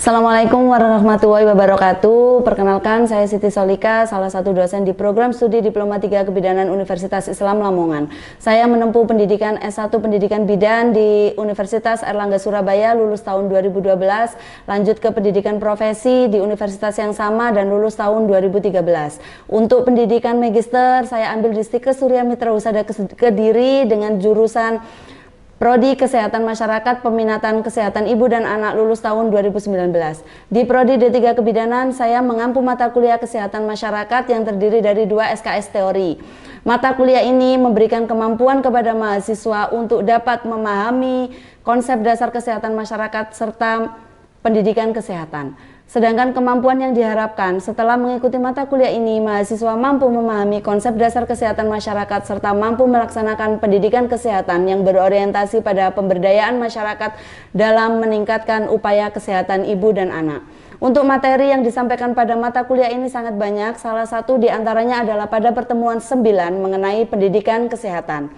Assalamualaikum warahmatullahi wabarakatuh. Perkenalkan, saya Siti Solika, salah satu dosen di program studi Diploma 3 Kebidanan Universitas Islam Lamongan. Saya menempuh pendidikan S1 Pendidikan Bidan di Universitas Airlangga Surabaya, lulus tahun 2012, lanjut ke pendidikan profesi di universitas yang sama dan lulus tahun 2013. Untuk pendidikan magister, saya ambil di Stikes Surya Mitra Husada Kediri dengan jurusan Prodi Kesehatan Masyarakat Peminatan Kesehatan Ibu dan Anak, lulus tahun 2019. Di Prodi D3 Kebidanan, saya mengampu mata kuliah Kesehatan Masyarakat yang terdiri dari 2 SKS teori. Mata kuliah ini memberikan kemampuan kepada mahasiswa untuk dapat memahami konsep dasar kesehatan masyarakat serta pendidikan kesehatan. Sedangkan kemampuan yang diharapkan setelah mengikuti mata kuliah ini, mahasiswa mampu memahami konsep dasar kesehatan masyarakat serta mampu melaksanakan pendidikan kesehatan yang berorientasi pada pemberdayaan masyarakat dalam meningkatkan upaya kesehatan ibu dan anak. Untuk materi yang disampaikan pada mata kuliah ini sangat banyak, salah satu diantaranya adalah pada pertemuan 9 mengenai pendidikan kesehatan.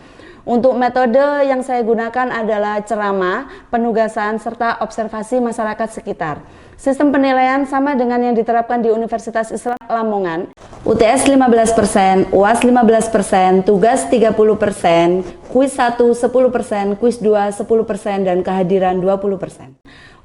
Untuk metode yang saya gunakan adalah ceramah, penugasan, serta observasi masyarakat sekitar. Sistem penilaian sama dengan yang diterapkan di Universitas Islam Lamongan. UTS 15%, UAS 15%, tugas 30%, kuis 1 10%, kuis 2 10%, dan kehadiran 20%.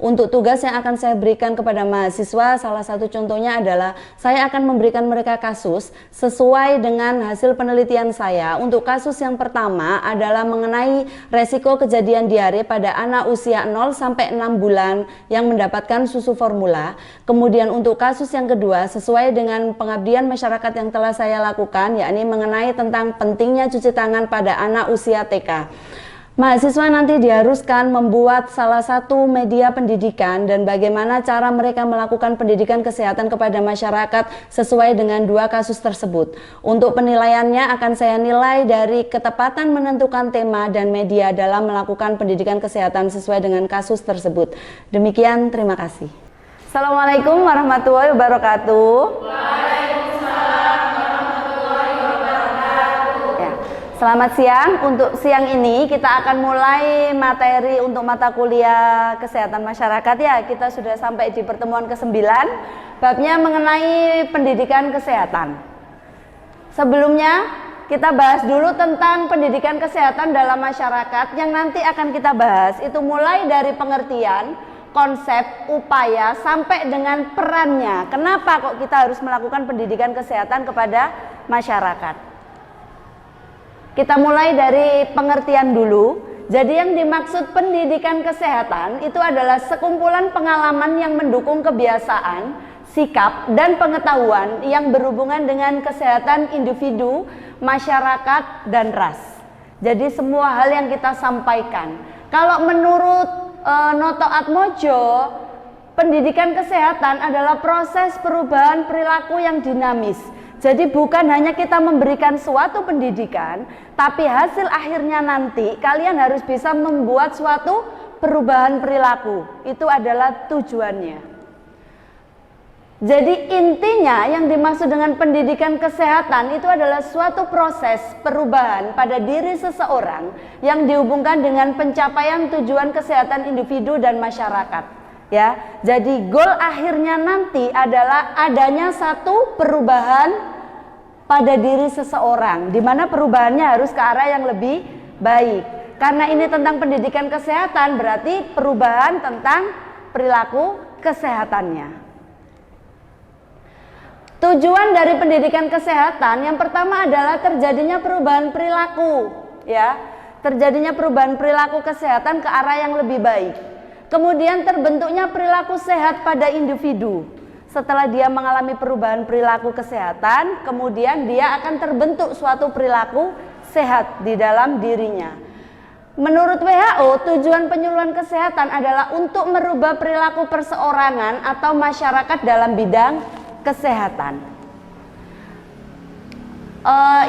Untuk tugas yang akan saya berikan kepada mahasiswa, salah satu contohnya adalah saya akan memberikan mereka kasus sesuai dengan hasil penelitian saya. Untuk kasus yang pertama adalah mengenai resiko kejadian diare pada anak usia 0 sampai 6 bulan yang mendapatkan susu formula. Kemudian untuk kasus yang kedua sesuai dengan pengabdian masyarakat yang telah saya lakukan, yakni mengenai tentang pentingnya cuci tangan pada anak usia TK. Mahasiswa nanti diharuskan membuat salah satu media pendidikan dan bagaimana cara mereka melakukan pendidikan kesehatan kepada masyarakat sesuai dengan 2 kasus tersebut. Untuk penilaiannya akan saya nilai dari ketepatan menentukan tema dan media dalam melakukan pendidikan kesehatan sesuai dengan kasus tersebut. Demikian, terima kasih. Assalamualaikum warahmatullahi wabarakatuh. Selamat siang. Untuk siang ini kita akan mulai materi untuk mata kuliah kesehatan masyarakat ya. Kita sudah sampai di pertemuan ke-9, babnya mengenai pendidikan kesehatan. Sebelumnya kita bahas dulu tentang pendidikan kesehatan dalam masyarakat yang nanti akan kita bahas. Itu mulai dari pengertian, konsep, upaya, sampai dengan perannya. Kenapa kok kita harus melakukan pendidikan kesehatan kepada masyarakat? Kita mulai dari pengertian dulu. Jadi yang dimaksud pendidikan kesehatan itu adalah sekumpulan pengalaman yang mendukung kebiasaan, sikap, dan pengetahuan yang berhubungan dengan kesehatan individu, masyarakat, dan ras. Jadi semua hal yang kita sampaikan. Kalau menurut Noto Atmojo, pendidikan kesehatan adalah proses perubahan perilaku yang dinamis. Jadi bukan hanya kita memberikan suatu pendidikan, tapi hasil akhirnya nanti kalian harus bisa membuat suatu perubahan perilaku. Itu adalah tujuannya. Jadi intinya yang dimaksud dengan pendidikan kesehatan itu adalah suatu proses perubahan pada diri seseorang yang dihubungkan dengan pencapaian tujuan kesehatan individu dan masyarakat. Ya, jadi goal akhirnya nanti adalah adanya satu perubahan pada diri seseorang, di mana perubahannya harus ke arah yang lebih baik. Karena ini tentang pendidikan kesehatan, berarti perubahan tentang perilaku kesehatannya. Tujuan dari pendidikan kesehatan yang pertama adalah terjadinya perubahan perilaku, ya, terjadinya perubahan perilaku kesehatan ke arah yang lebih baik. Kemudian terbentuknya perilaku sehat pada individu. Setelah dia mengalami perubahan perilaku kesehatan, kemudian dia akan terbentuk suatu perilaku sehat di dalam dirinya. Menurut WHO, tujuan penyuluhan kesehatan adalah untuk merubah perilaku perseorangan atau masyarakat dalam bidang kesehatan.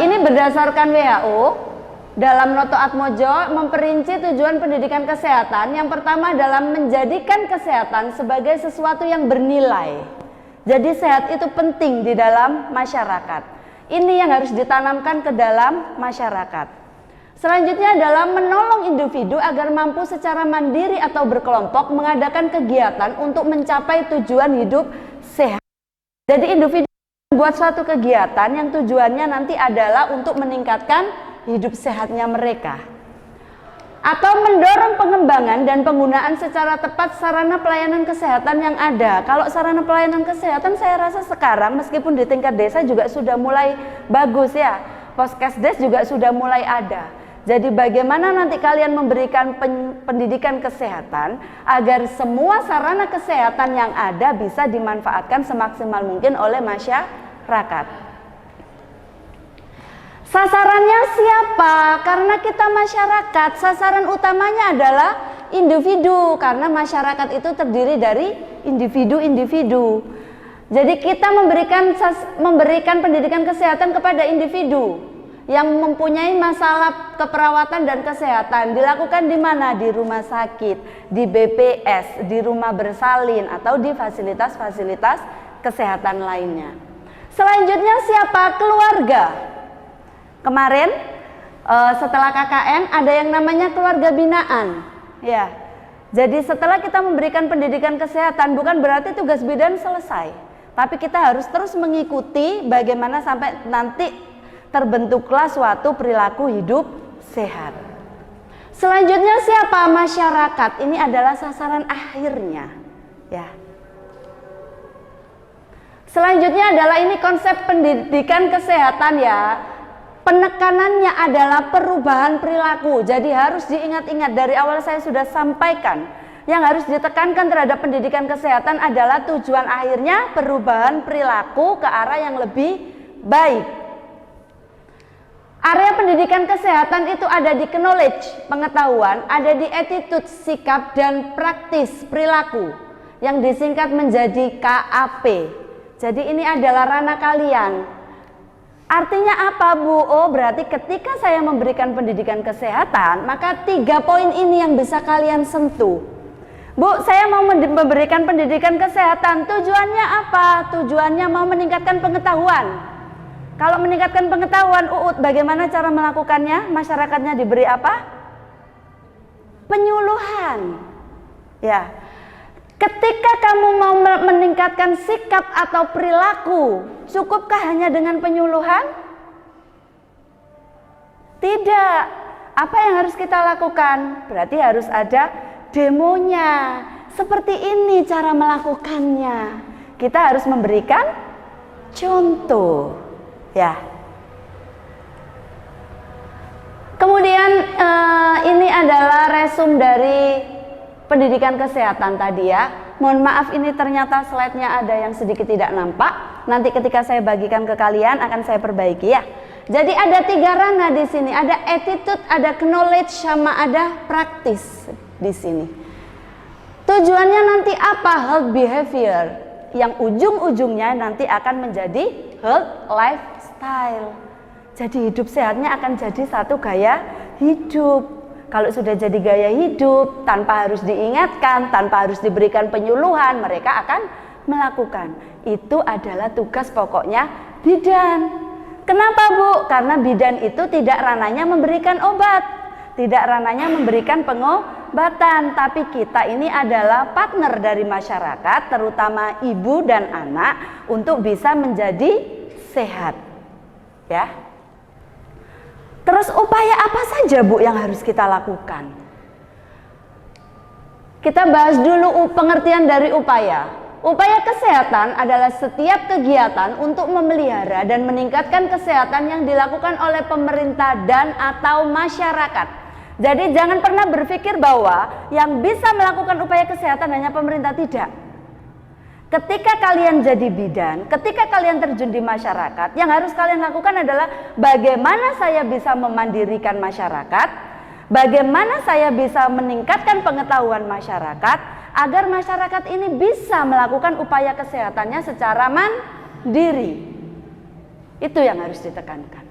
Ini berdasarkan WHO. Dalam Noto Atmojo memperinci tujuan pendidikan kesehatan. Yang pertama adalah menjadikan kesehatan sebagai sesuatu yang bernilai. Jadi sehat itu penting di dalam masyarakat. Ini yang harus ditanamkan ke dalam masyarakat. Selanjutnya adalah menolong individu agar mampu secara mandiri atau berkelompok mengadakan kegiatan untuk mencapai tujuan hidup sehat. Jadi individu membuat suatu kegiatan yang tujuannya nanti adalah untuk meningkatkan hidup sehatnya mereka. Atau mendorong pengembangan dan penggunaan secara tepat sarana pelayanan kesehatan yang ada. Kalau sarana pelayanan kesehatan saya rasa sekarang meskipun di tingkat desa juga sudah mulai bagus ya. Poskesdes juga sudah mulai ada. Jadi bagaimana nanti kalian memberikan pendidikan kesehatan agar semua sarana kesehatan yang ada bisa dimanfaatkan semaksimal mungkin oleh masyarakat. Sasarannya siapa? Karena kita masyarakat, sasaran utamanya adalah individu, karena masyarakat itu terdiri dari individu-individu. Jadi kita memberikan pendidikan kesehatan kepada individu yang mempunyai masalah keperawatan dan kesehatan. Dilakukan di mana? Di rumah sakit, di BPS, di rumah bersalin, atau di fasilitas-fasilitas kesehatan lainnya. Selanjutnya siapa? Keluarga. Kemarin setelah KKN ada yang namanya keluarga binaan. Ya. Jadi setelah kita memberikan pendidikan kesehatan bukan berarti tugas bidan selesai, tapi kita harus terus mengikuti bagaimana sampai nanti terbentuklah suatu perilaku hidup sehat. Selanjutnya siapa? Masyarakat. Ini adalah sasaran akhirnya. Ya. Selanjutnya adalah ini konsep pendidikan kesehatan ya. Penekanannya adalah perubahan perilaku. Jadi harus diingat-ingat, dari awal saya sudah sampaikan, yang harus ditekankan terhadap pendidikan kesehatan adalah tujuan akhirnya perubahan perilaku ke arah yang lebih baik. Area pendidikan kesehatan itu ada di knowledge, pengetahuan, ada di attitude, sikap, dan praktis, perilaku, yang disingkat menjadi KAP. Jadi ini adalah ranah kalian. Artinya apa, Bu? Oh, berarti ketika saya memberikan pendidikan kesehatan, maka 3 poin ini yang bisa kalian sentuh. Bu, saya mau memberikan pendidikan kesehatan, tujuannya apa? Tujuannya mau meningkatkan pengetahuan. Kalau meningkatkan pengetahuan, bagaimana cara melakukannya? Masyarakatnya diberi apa? Penyuluhan. Ya. Ketika kamu mau meningkatkan sikap atau perilaku, cukupkah hanya dengan penyuluhan? Tidak. Apa yang harus kita lakukan? Berarti harus ada demonya. Seperti ini cara melakukannya. Kita harus memberikan contoh. Ya. Kemudian ini adalah resume dari pendidikan kesehatan tadi ya. Mohon maaf ini ternyata slide-nya ada yang sedikit tidak nampak. Nanti ketika saya bagikan ke kalian akan saya perbaiki ya. Jadi ada 3 ranah di sini. Ada attitude, ada knowledge, sama ada praktis di sini. Tujuannya nanti apa? Health behavior. Yang ujung-ujungnya nanti akan menjadi health lifestyle. Jadi hidup sehatnya akan jadi satu gaya hidup. Kalau sudah jadi gaya hidup, tanpa harus diingatkan, tanpa harus diberikan penyuluhan, mereka akan melakukan. Itu adalah tugas pokoknya bidan. Kenapa, Bu? Karena bidan itu tidak ranahnya memberikan obat, tidak ranahnya memberikan pengobatan, tapi kita ini adalah partner dari masyarakat, terutama ibu dan anak, untuk bisa menjadi sehat. Ya. Terus upaya apa saja, Bu, yang harus kita lakukan? Kita bahas dulu pengertian dari upaya. Upaya kesehatan adalah setiap kegiatan untuk memelihara dan meningkatkan kesehatan yang dilakukan oleh pemerintah dan atau masyarakat. Jadi jangan pernah berpikir bahwa yang bisa melakukan upaya kesehatan hanya pemerintah, tidak. Ketika kalian jadi bidan, ketika kalian terjun di masyarakat, yang harus kalian lakukan adalah bagaimana saya bisa memandirikan masyarakat, bagaimana saya bisa meningkatkan pengetahuan masyarakat, agar masyarakat ini bisa melakukan upaya kesehatannya secara mandiri. Itu yang harus ditekankan.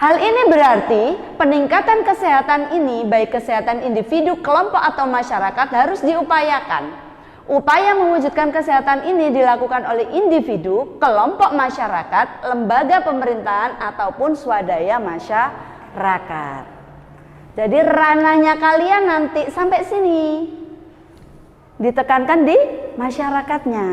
Hal ini berarti peningkatan kesehatan ini, baik kesehatan individu, kelompok, atau masyarakat, harus diupayakan. Upaya mewujudkan kesehatan ini dilakukan oleh individu, kelompok masyarakat, lembaga pemerintahan, ataupun swadaya masyarakat. Jadi ranahnya kalian nanti sampai sini, ditekankan di masyarakatnya.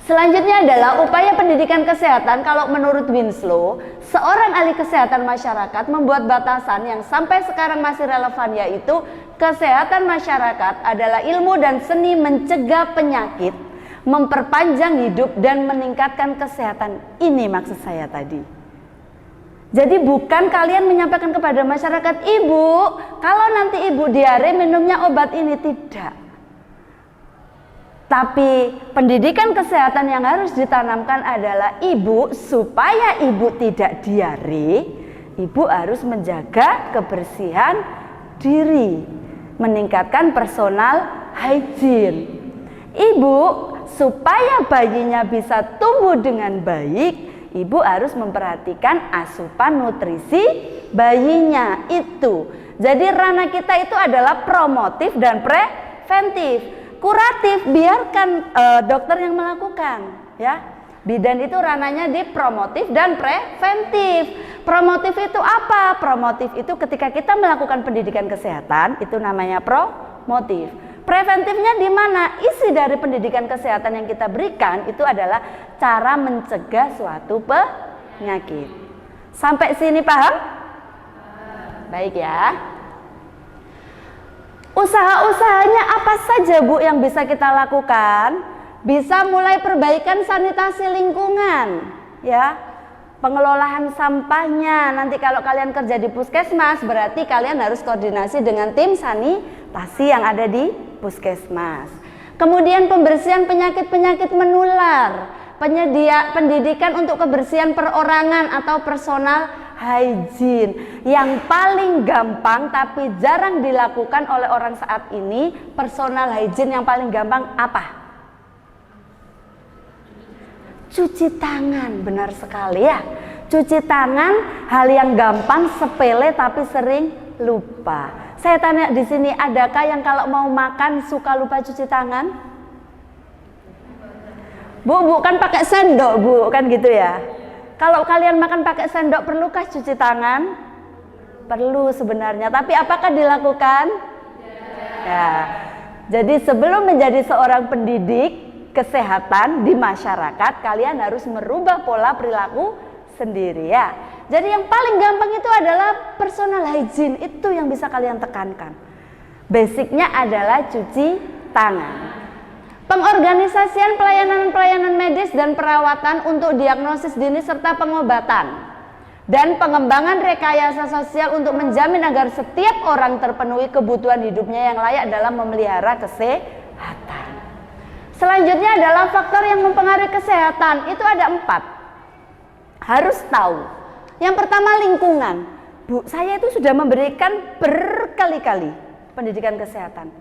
Selanjutnya adalah upaya pendidikan kesehatan. Kalau menurut Winslow, seorang ahli kesehatan masyarakat membuat batasan yang sampai sekarang masih relevan, yaitu kesehatan masyarakat adalah ilmu dan seni mencegah penyakit, memperpanjang hidup, dan meningkatkan kesehatan. Ini maksud saya tadi. Jadi bukan kalian menyampaikan kepada masyarakat, ibu, kalau nanti ibu diare minumnya obat ini, tidak. Tapi pendidikan kesehatan yang harus ditanamkan adalah ibu, supaya ibu tidak diare, ibu harus menjaga kebersihan diri, meningkatkan personal hygiene. Ibu, supaya bayinya bisa tumbuh dengan baik, ibu harus memperhatikan asupan nutrisi bayinya itu. Jadi ranah kita itu adalah promotif dan preventif. Kuratif biarkan dokter yang melakukan, ya. Bidan itu ranahnya di promotif dan preventif. Promotif itu apa? Promotif itu ketika kita melakukan pendidikan kesehatan, itu namanya promotif. Preventifnya di mana? Isi dari pendidikan kesehatan yang kita berikan itu adalah cara mencegah suatu penyakit. Sampai sini paham? Baik ya. Usaha-usahanya apa saja Bu yang bisa kita lakukan? Bisa mulai perbaikan sanitasi lingkungan, ya. Pengelolaan sampahnya. Nanti kalau kalian kerja di puskesmas, berarti kalian harus koordinasi dengan tim sanitasi yang ada di puskesmas. Kemudian pembersihan penyakit-penyakit menular, pendidikan untuk kebersihan perorangan atau personal hygiene. Yang paling gampang tapi jarang dilakukan oleh orang saat ini, personal hygiene yang paling gampang apa? Cuci tangan, benar sekali ya. Cuci tangan hal yang gampang, sepele tapi sering lupa. Saya tanya di sini, adakah yang kalau mau makan suka lupa cuci tangan? Bu, kan pakai sendok Bu, kan gitu ya. Kalau kalian makan pakai sendok, perlukah cuci tangan? Perlu sebenarnya, tapi apakah dilakukan? Ya. Jadi sebelum menjadi seorang pendidik kesehatan di masyarakat, kalian harus merubah pola perilaku sendiri ya. Jadi yang paling gampang itu adalah personal hygiene, itu yang bisa kalian tekankan. Basicnya adalah cuci tangan. Pengorganisasian pelayanan-pelayanan medis dan perawatan untuk diagnosis dini serta pengobatan, dan pengembangan rekayasa sosial untuk menjamin agar setiap orang terpenuhi kebutuhan hidupnya yang layak dalam memelihara kesehatan. Selanjutnya adalah faktor yang mempengaruhi kesehatan. Itu ada 4. Harus tahu. Yang pertama lingkungan. Bu, saya itu sudah memberikan berkali-kali pendidikan kesehatan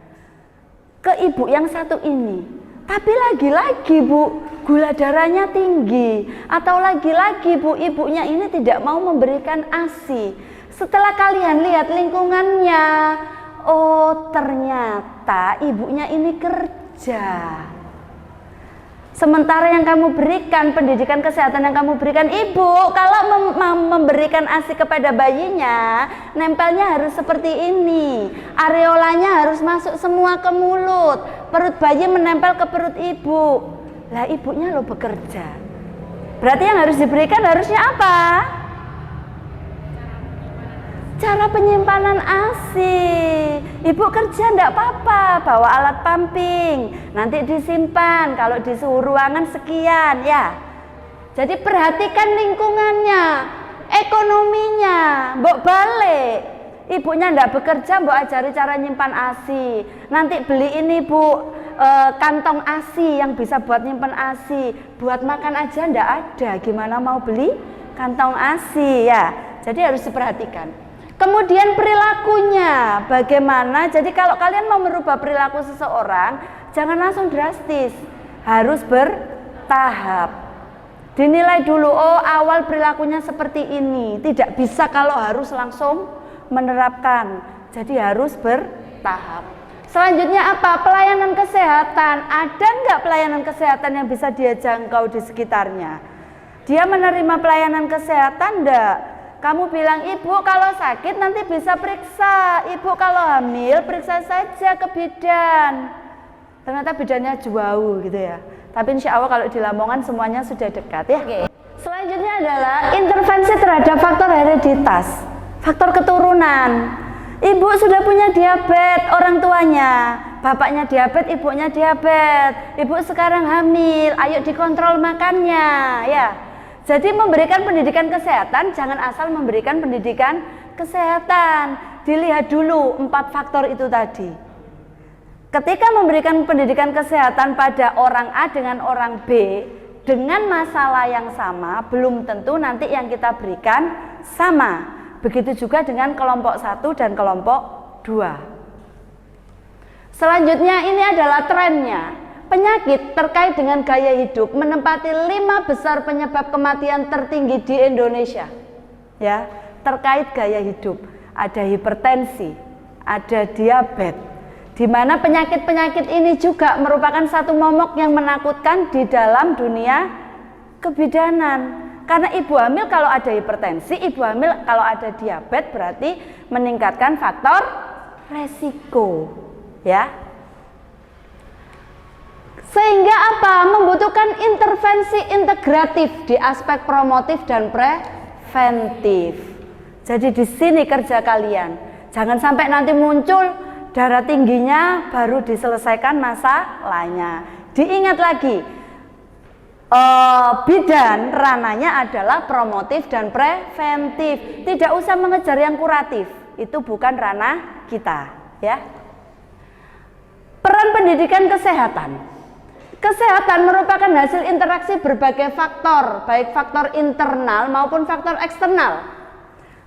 ke ibu yang satu ini, tapi lagi-lagi Bu, gula darahnya tinggi, atau lagi-lagi Bu, ibunya ini tidak mau memberikan ASI. Setelah kalian lihat lingkungannya, oh ternyata ibunya ini kerja. Sementara yang kamu berikan, pendidikan kesehatan yang kamu berikan, ibu kalau memberikan ASI kepada bayinya, nempelnya harus seperti ini, areolanya harus masuk semua ke mulut, perut bayi menempel ke perut ibu. Lah ibunya lo bekerja, berarti yang harus diberikan harusnya apa? Cara penyimpanan ASI. Ibu kerja enggak apa-apa, bawa alat pumping, nanti disimpan kalau di suhu ruangan sekian ya. Jadi perhatikan lingkungannya, ekonominya, mbok balik. Ibunya enggak bekerja, mbok ajari cara nyimpan ASI. Nanti beli ini Bu, kantong ASI yang bisa buat nyimpan ASI. Buat makan aja enggak ada, gimana mau beli kantong ASI ya. Jadi harus diperhatikan. Kemudian perilakunya bagaimana? Jadi kalau kalian mau merubah perilaku seseorang, jangan langsung drastis, harus bertahap. Dinilai dulu, oh awal perilakunya seperti ini, tidak bisa kalau harus langsung menerapkan. Jadi harus bertahap. Selanjutnya apa? Pelayanan kesehatan. Ada nggak pelayanan kesehatan yang bisa dia jangkau di sekitarnya? Dia menerima pelayanan kesehatan enggak? Kamu bilang, ibu kalau sakit nanti bisa periksa, ibu kalau hamil periksa saja ke bidan. Ternyata bidannya jauh gitu ya. Tapi insya Allah kalau di Lamongan semuanya sudah dekat ya. Selanjutnya adalah intervensi terhadap faktor hereditas, faktor keturunan. Ibu sudah punya diabetes, orang tuanya, bapaknya diabetes, ibunya diabetes. Ibu sekarang hamil, ayo dikontrol makannya ya. Jadi memberikan pendidikan kesehatan, jangan asal memberikan pendidikan kesehatan. Dilihat dulu 4 faktor itu tadi. Ketika memberikan pendidikan kesehatan pada orang A dengan orang B dengan masalah yang sama, belum tentu nanti yang kita berikan sama. Begitu juga dengan kelompok 1 dan kelompok 2. Selanjutnya ini adalah trennya. Penyakit terkait dengan gaya hidup menempati 5 besar penyebab kematian tertinggi di Indonesia. Ya, terkait gaya hidup. Ada hipertensi, ada diabetes. Di mana penyakit-penyakit ini juga merupakan satu momok yang menakutkan di dalam dunia kebidanan. Karena ibu hamil kalau ada hipertensi, ibu hamil kalau ada diabetes berarti meningkatkan faktor resiko, ya. Sehingga apa? Membutuhkan intervensi integratif di aspek promotif dan preventif. Jadi di sini kerja kalian. Jangan sampai nanti muncul darah tingginya baru diselesaikan masalahnya. Diingat lagi. Bidan rananya adalah promotif dan preventif. Tidak usah mengejar yang kuratif, itu bukan ranah kita ya. Peran pendidikan kesehatan. Kesehatan merupakan hasil interaksi berbagai faktor, baik faktor internal maupun faktor eksternal.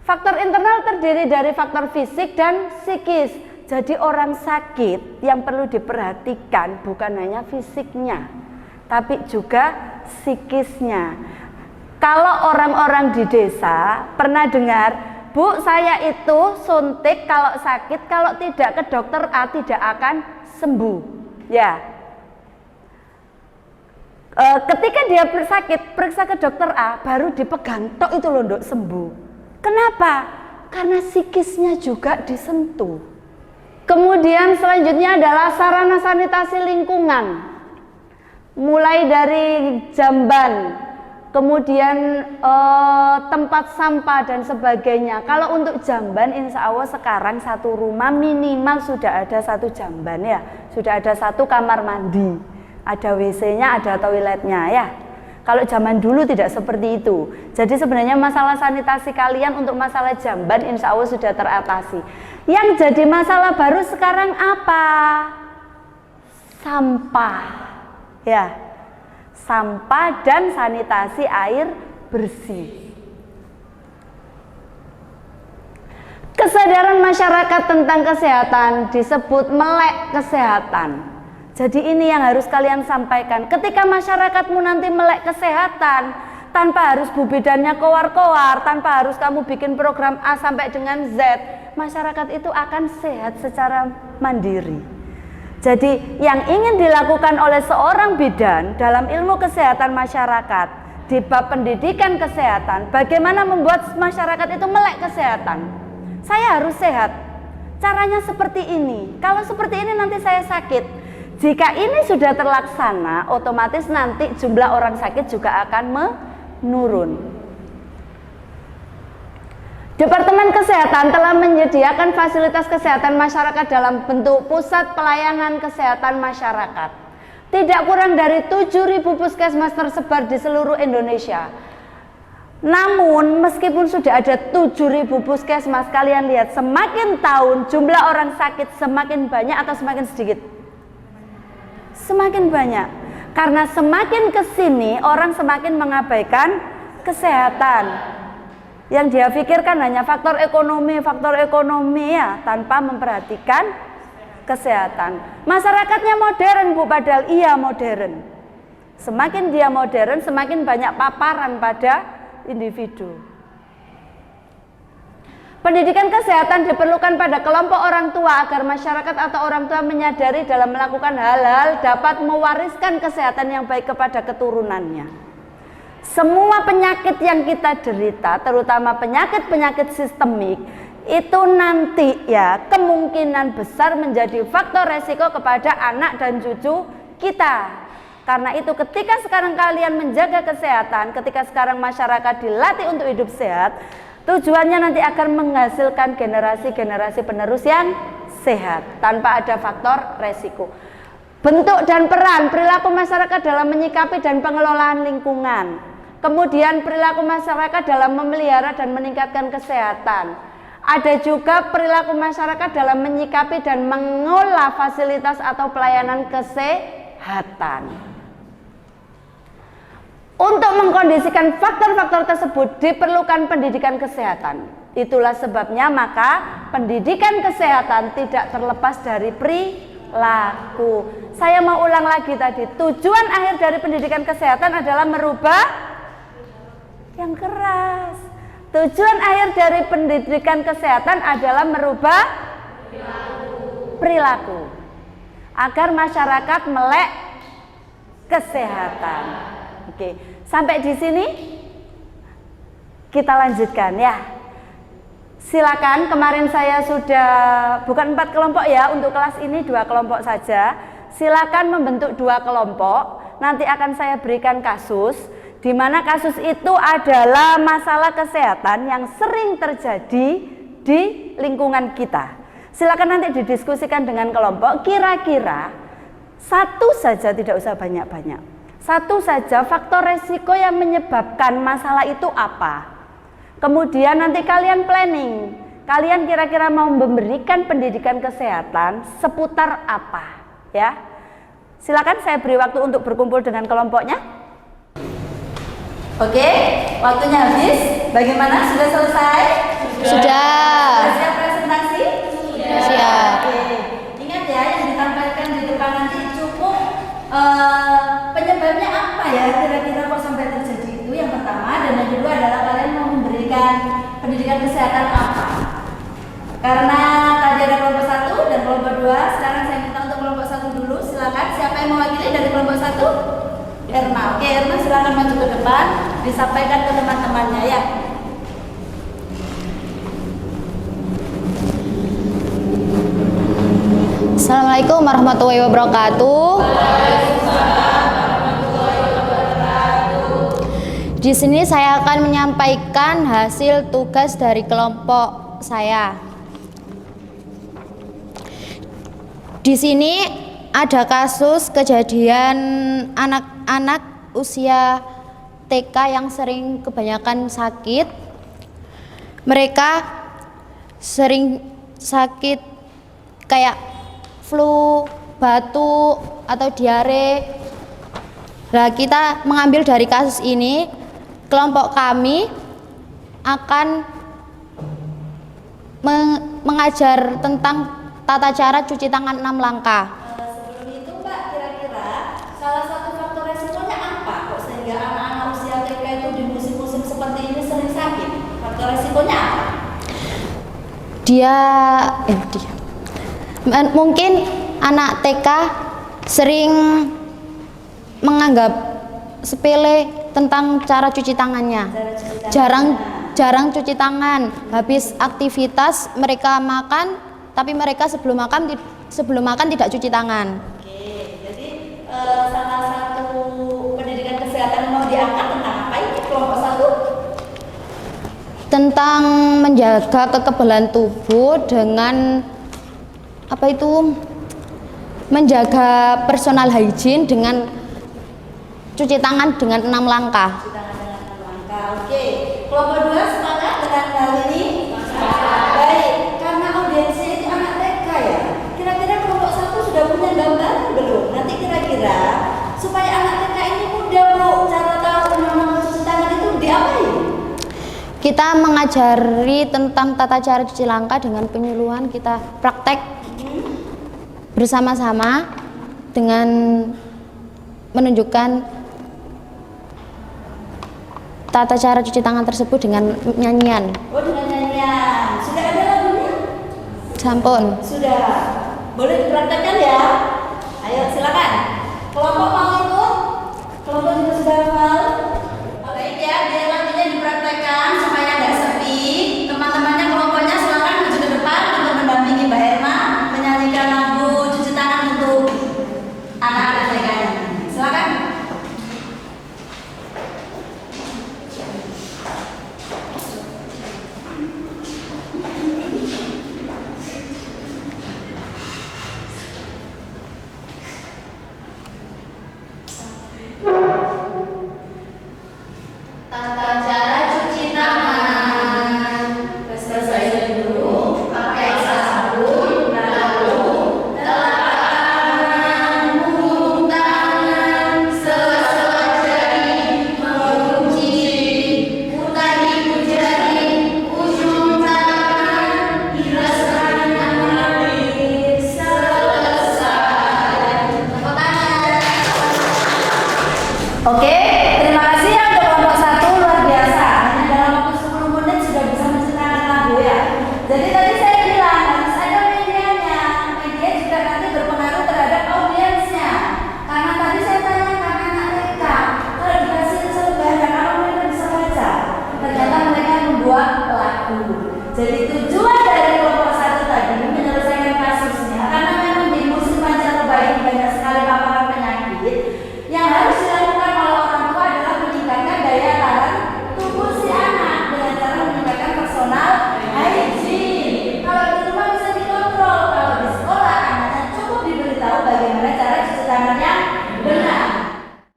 Faktor internal terdiri dari faktor fisik dan psikis. Jadi orang sakit yang perlu diperhatikan bukan hanya fisiknya, tapi juga psikisnya. Kalau orang-orang di desa pernah dengar, Bu, saya itu suntik kalau sakit, kalau tidak ke dokter A tidak akan sembuh. Ya. Ketika dia sakit, periksa ke dokter A, baru dipegang tok itu loh, Dok, sembuh. Kenapa? Karena psikisnya juga disentuh. Kemudian selanjutnya adalah sarana sanitasi lingkungan. Mulai dari jamban, kemudian tempat sampah dan sebagainya. Kalau untuk jamban, insya Allah sekarang satu rumah minimal sudah ada 1 jamban ya, sudah ada 1 kamar mandi, ada WC-nya, ada toiletnya ya. Kalau zaman dulu tidak seperti itu. Jadi sebenarnya masalah sanitasi kalian untuk masalah jamban insya Allah sudah teratasi. Yang jadi masalah baru sekarang apa? Sampah. Ya, sampah dan sanitasi air bersih. Kesadaran masyarakat tentang kesehatan disebut melek kesehatan. Jadi ini yang harus kalian sampaikan. Ketika masyarakatmu nanti melek kesehatan, tanpa harus bu bidannya kowar-kowar, tanpa harus kamu bikin program A sampai dengan Z, masyarakat itu akan sehat secara mandiri. Jadi yang ingin dilakukan oleh seorang bidan dalam ilmu kesehatan masyarakat di bab pendidikan kesehatan, bagaimana membuat masyarakat itu melek kesehatan. Saya harus sehat. Caranya seperti ini. Kalau seperti ini nanti saya sakit. Jika ini sudah terlaksana, otomatis nanti jumlah orang sakit juga akan menurun. Departemen Kesehatan telah menyediakan fasilitas kesehatan masyarakat dalam bentuk pusat pelayanan kesehatan masyarakat. Tidak kurang dari 7.000 puskesmas tersebar di seluruh Indonesia. Namun meskipun sudah ada 7.000 puskesmas, kalian lihat semakin tahun jumlah orang sakit semakin banyak atau semakin sedikit? Semakin banyak. Karena semakin kesini orang semakin mengabaikan kesehatan. Yang dia pikirkan hanya faktor ekonomi ya, tanpa memperhatikan kesehatan. Masyarakatnya modern Bu, padahal iya modern. Semakin dia modern, semakin banyak paparan pada individu. Pendidikan kesehatan diperlukan pada kelompok orang tua agar masyarakat atau orang tua menyadari dalam melakukan hal-hal dapat mewariskan kesehatan yang baik kepada keturunannya. semua penyakit yang kita derita, terutama penyakit-penyakit sistemik, itu nanti ya kemungkinan besar menjadi faktor resiko kepada anak dan cucu kita. Karena itu ketika sekarang kalian menjaga kesehatan, ketika sekarang masyarakat dilatih untuk hidup sehat, tujuannya nanti akan menghasilkan generasi-generasi penerus yang sehat tanpa ada faktor resiko. Bentuk dan peran perilaku masyarakat dalam menyikapi dan pengelolaan lingkungan. Kemudian perilaku masyarakat dalam memelihara dan meningkatkan kesehatan. Ada juga perilaku masyarakat dalam menyikapi dan mengolah fasilitas atau pelayanan kesehatan. Untuk mengkondisikan faktor-faktor tersebut diperlukan pendidikan kesehatan. Itulah sebabnya maka pendidikan kesehatan tidak terlepas dari perilaku. Saya mau ulang lagi tadi, tujuan akhir dari pendidikan kesehatan adalah merubah yang keras. Tujuan akhir dari pendidikan kesehatan adalah merubah perilaku agar masyarakat melek kesehatan. Oke, sampai di sini kita lanjutkan ya. Silakan, kemarin saya sudah bukan 4 kelompok ya, untuk kelas ini 2 kelompok saja. Silakan membentuk 2 kelompok. Nanti akan saya berikan kasus, di mana kasus itu adalah masalah kesehatan yang sering terjadi di lingkungan kita. Silakan nanti didiskusikan dengan kelompok, kira-kira satu saja, tidak usah banyak-banyak. Satu saja faktor resiko yang menyebabkan masalah itu apa. Kemudian nanti kalian planning, kalian kira-kira mau memberikan pendidikan kesehatan seputar apa ya. Silakan saya beri waktu untuk berkumpul dengan kelompoknya. Oke, waktunya habis. Bagaimana? Sudah selesai? Sudah. Sudah siap presentasi? Sudah. Siap. Oke. Ingat ya, yang ditampilkan di depan nanti cukup penyebabnya apa ya, kira-kira kok sampai terjadi itu, yang pertama. Dan yang kedua adalah kalian mau memberikan pendidikan kesehatan apa. Karena tadi ada kelompok 1 dan kelompok 2, sekarang saya minta untuk kelompok 1 dulu. Silakan, siapa yang mewakili dari kelompok 1? Erma. Oke, Erma silakan maju ke depan, disampaikan ke teman-temannya ya. Assalamualaikum warahmatullahi wabarakatuh. Di sini saya akan menyampaikan hasil tugas dari kelompok saya. Di sini ada kasus kejadian anak-anak usia TK yang sering kebanyakan sakit. Mereka sering sakit kayak flu, batuk, atau diare. Nah, kita mengambil dari kasus ini, kelompok kami akan mengajar tentang tata cara cuci tangan 6 langkah. Sebelum itu Mbak, kira-kira salah satu faktor resikonya apa kok sehingga anak-anak usia TK itu di musim-musim seperti ini sering sakit? Faktor resikonya apa? Mungkin anak TK sering menganggap sepele tentang cara cuci tangannya. Jarang cuci tangan. Habis aktivitas mereka makan, tapi mereka sebelum makan tidak cuci tangan. Oke, jadi salah satu pendidikan kesehatan yang mau diangkat tentang apa ini kelompok 1? Tentang menjaga kekebalan tubuh dengan menjaga personal hygiene dengan cuci tangan dengan 6 langkah. Cuci tangan dengan 6 langkah. Oke, kelompok 2 sepakat dengan hal ini? Baik, karena audiensnya itu anak TK ya. Kira-kira kelompok 1 sudah punya gambaran belum? Nanti kira-kira supaya anak TK ini mudah Bu, cara tahu mengenal cuci tangan itu diapain? Kita mengajari tentang tata cara cuci langkah dengan penyuluhan, kita praktek bersama-sama dengan menunjukkan tata cara cuci tangan tersebut dengan nyanyian. Oh, dengan nyanyian. Sudah ada lagunya? Sampun. Sudah. Boleh dipraktekkan ya? Ayo silakan. Kelompok mau ikut? Kelompok juga sudah